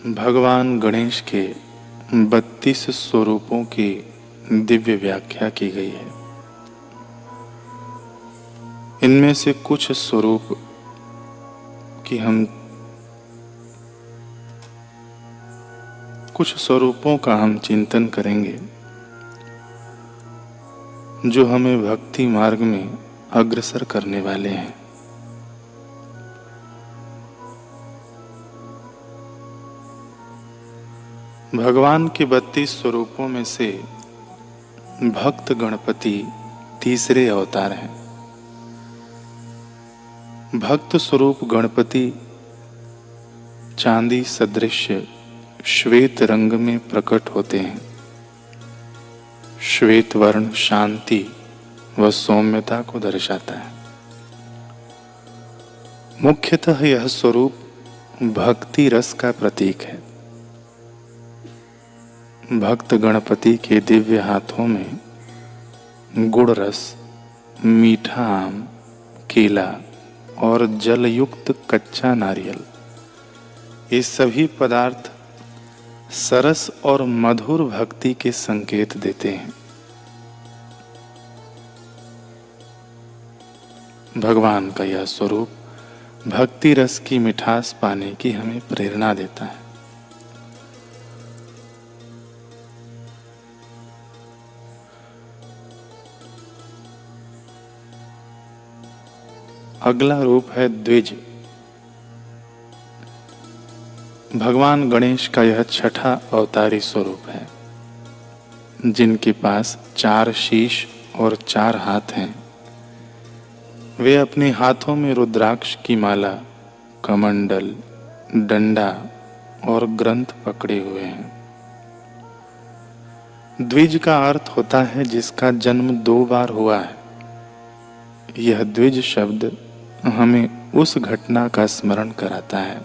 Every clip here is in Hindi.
भगवान गणेश के 32 स्वरूपों की दिव्य व्याख्या की गई है। इनमें से कुछ स्वरूप की कुछ स्वरूपों का हम चिंतन करेंगे जो हमें भक्ति मार्ग में अग्रसर करने वाले हैं। भगवान के 32 स्वरूपों में से भक्त गणपति तीसरे अवतार हैं। भक्त स्वरूप गणपति चांदी सदृश श्वेत रंग में प्रकट होते हैं। श्वेत वर्ण शांति व सौम्यता को दर्शाता है। मुख्यतः यह स्वरूप भक्ति रस का प्रतीक है। भक्त गणपति के दिव्य हाथों में गुड़ रस, मीठा आम, केला और जल युक्त कच्चा नारियल, ये सभी पदार्थ सरस और मधुर भक्ति के संकेत देते हैं। भगवान का यह स्वरूप भक्ति रस की मिठास पाने की हमें प्रेरणा देता है। अगला रूप है द्विज। भगवान गणेश का यह छठा अवतारी स्वरूप है, जिनके पास 4 शीश और 4 हाथ हैं। वे अपने हाथों में रुद्राक्ष की माला, कमंडल, डंडा और ग्रंथ पकड़े हुए हैं। द्विज का अर्थ होता है जिसका जन्म 2 बार हुआ है। यह द्विज शब्द हमें उस घटना का स्मरण कराता है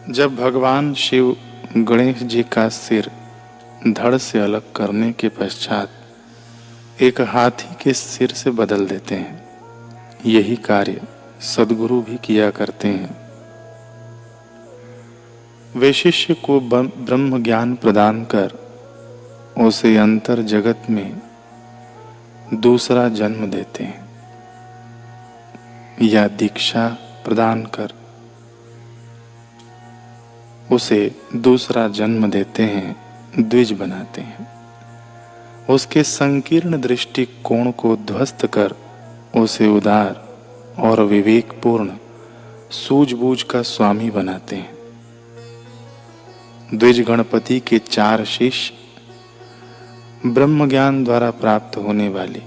जब भगवान शिव गणेश जी का सिर धड़ से अलग करने के पश्चात एक हाथी के सिर से बदल देते हैं। यही कार्य सद्गुरु भी किया करते हैं। वे शिष्य को ब्रह्म ज्ञान प्रदान कर उसे अंतर जगत में दूसरा जन्म देते हैं, या दीक्षा प्रदान कर उसे दूसरा जन्म देते हैं, द्विज बनाते हैं। उसके संकीर्ण दृष्टिकोण को ध्वस्त कर उसे उदार और विवेकपूर्ण सूझबूझ का स्वामी बनाते हैं। द्विज गणपति के 4 शिष्य ब्रह्म ज्ञान द्वारा प्राप्त होने वाली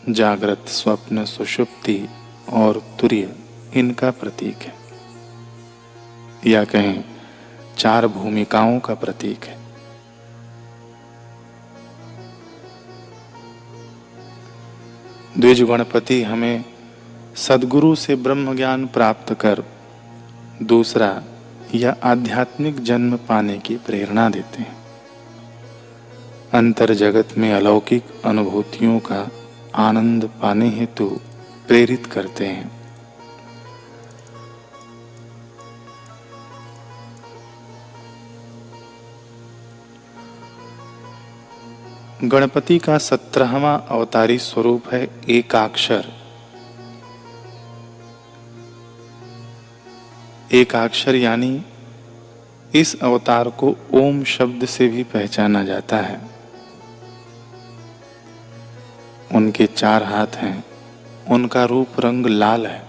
जागृत, स्वप्न, सुषुप्ति और तुर्य इनका प्रतीक है, या कहें 4 भूमिकाओं का प्रतीक है। द्विज गणपति हमें सद्गुरु से ब्रह्म ज्ञान प्राप्त कर दूसरा या आध्यात्मिक जन्म पाने की प्रेरणा देते हैं। अंतर जगत में अलौकिक अनुभूतियों का आनंद पाने हेतु प्रेरित करते हैं। गणपति का 17वां अवतारी स्वरूप है एकाक्षर। एकाक्षर यानी इस अवतार को ओम शब्द से भी पहचाना जाता है। उनके 4 हाथ हैं। उनका रूप रंग लाल है।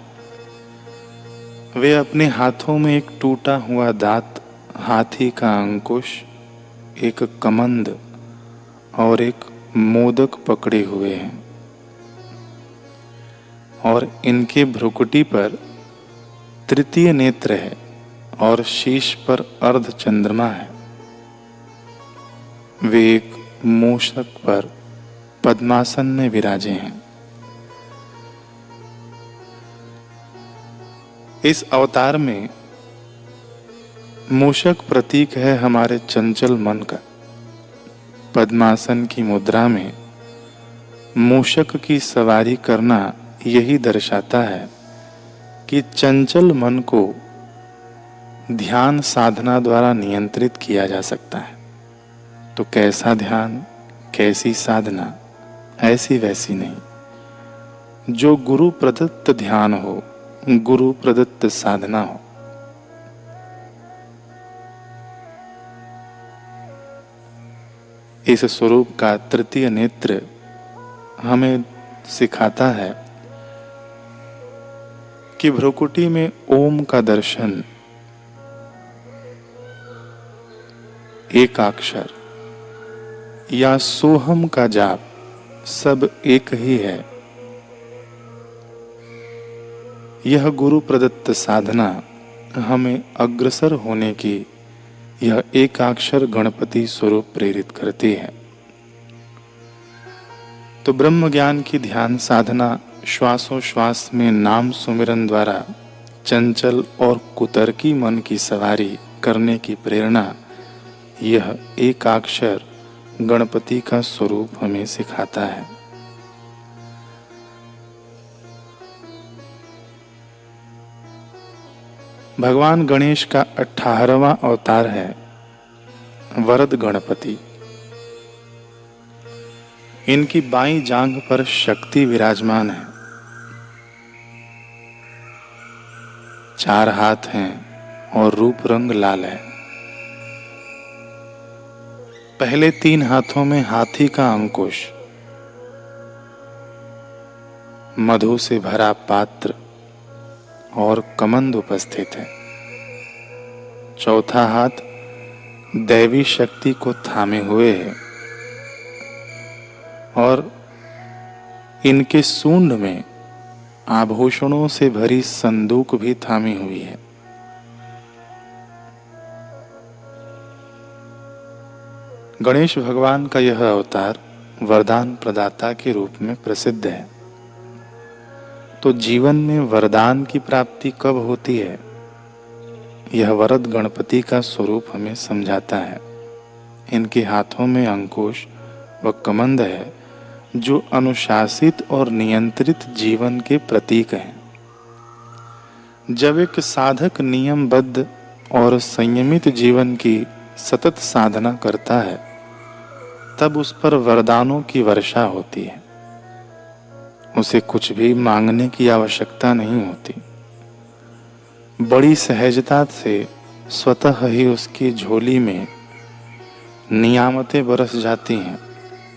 वे अपने हाथों में एक टूटा हुआ दांत, हाथी का अंकुश, एक कमंद और एक मोदक पकड़े हुए हैं, और इनके भ्रुकुटी पर तृतीय नेत्र है और शीश पर अर्ध चंद्रमा है। वे एक मूषक पर पद्मासन में विराजे हैं। इस अवतार में मूषक प्रतीक है हमारे चंचल मन का। पद्मासन की मुद्रा में मूषक की सवारी करना यही दर्शाता है कि चंचल मन को ध्यान साधना द्वारा नियंत्रित किया जा सकता है। तो कैसा ध्यान, कैसी साधना? ऐसी वैसी नहीं, जो गुरु प्रदत्त ध्यान हो, गुरु प्रदत्त साधना हो। इस स्वरूप का तृतीय नेत्र हमें सिखाता है कि भ्रुकुटी में ओम का दर्शन, एकाक्षर या सोहम का जाप सब एक ही है। यह गुरु प्रदत्त साधना हमें अग्रसर होने की यह एकाक्षर गणपति स्वरूप प्रेरित करती है। तो ब्रह्म ज्ञान की ध्यान साधना श्वासोश्वास में नाम सुमिरन द्वारा चंचल और कुतर्की मन की सवारी करने की प्रेरणा यह एकाक्षर गणपति का स्वरूप हमें सिखाता है। भगवान गणेश का 18वां अवतार है वरद गणपति। इनकी बाईं जांघ पर शक्ति विराजमान है। 4 हाथ हैं और रूप रंग लाल है। पहले 3 हाथों में हाथी का अंकुश, मधु से भरा पात्र और कमंद उपस्थित है। चौथा हाथ दैवी शक्ति को थामे हुए है और इनके सूंड में आभूषणों से भरी संदूक भी थामी हुई है। गणेश भगवान का यह अवतार वरदान प्रदाता के रूप में प्रसिद्ध है। तो जीवन में वरदान की प्राप्ति कब होती है, यह वरद गणपति का स्वरूप हमें समझाता है। इनके हाथों में अंकुश व कमंद है, जो अनुशासित और नियंत्रित जीवन के प्रतीक हैं। जब एक साधक नियमबद्ध और संयमित जीवन की सतत साधना करता है, तब उस पर वरदानों की वर्षा होती है। उसे कुछ भी मांगने की आवश्यकता नहीं होती। बड़ी सहजता से स्वतः ही उसकी झोली में नियामतें बरस जाती हैं।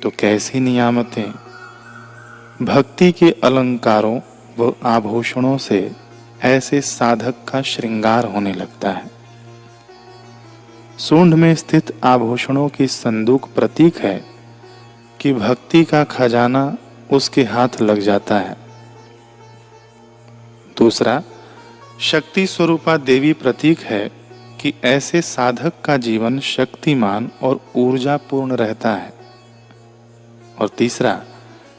तो कैसी नियामतें? भक्ति के अलंकारों व आभूषणों से ऐसे साधक का श्रृंगार होने लगता है। सूंड में स्थित आभूषणों की संदूक प्रतीक है कि भक्ति का खजाना उसके हाथ लग जाता है। दूसरा, शक्ति स्वरूपा देवी प्रतीक है कि ऐसे साधक का जीवन शक्तिमान और ऊर्जापूर्ण रहता है। और तीसरा,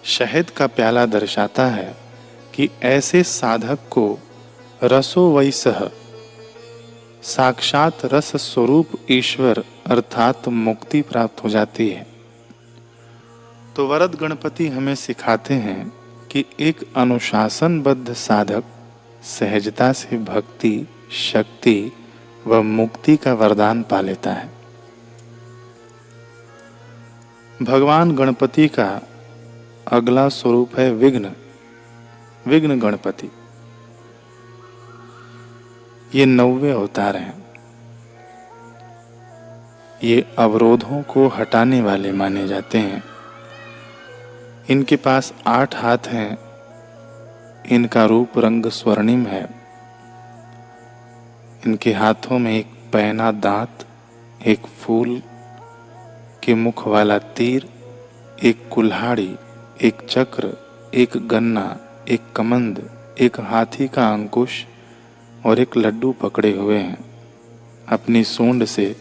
शहद का प्याला दर्शाता है कि ऐसे साधक को रसो वैसह, साक्षात रस स्वरूप ईश्वर अर्थात मुक्ति प्राप्त हो जाती है। तो वरद गणपति हमें सिखाते हैं कि एक अनुशासनबद्ध साधक सहजता से भक्ति, शक्ति व मुक्ति का वरदान पा लेता है। भगवान गणपति का अगला स्वरूप है विघ्न गणपति। ये 90वें अवतार हैं। ये अवरोधों को हटाने वाले माने जाते हैं। इनके पास 8 हाथ हैं। इनका रूप रंग स्वर्णिम है। इनके हाथों में एक पैना दांत, एक फूल के मुख वाला तीर, एक कुल्हाड़ी, एक चक्र, एक गन्ना, एक कमंद, एक हाथी का अंकुश और एक लड्डू पकड़े हुए हैं। अपनी सूंड से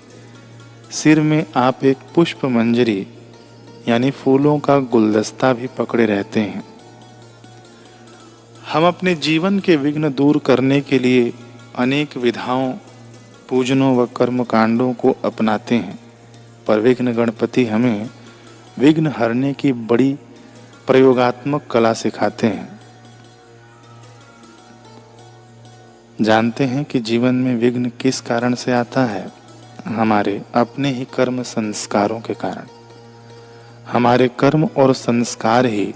सिर में आप एक पुष्प मंजरी यानी फूलों का गुलदस्ता भी पकड़े रहते हैं। हम अपने जीवन के विघ्न दूर करने के लिए अनेक विधाओं, पूजनों व कर्म कांडों को अपनाते हैं, पर विघ्न गणपति हमें विघ्न हरने की बड़ी प्रयोगात्मक कला सिखाते हैं। जानते हैं कि जीवन में विघ्न किस कारण से आता है? हमारे अपने ही कर्म संस्कारों के कारण। हमारे कर्म और संस्कार ही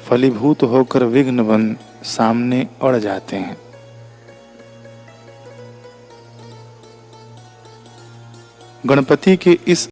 फलीभूत होकर विघ्न बन सामने अड़ जाते हैं। गणपति के इस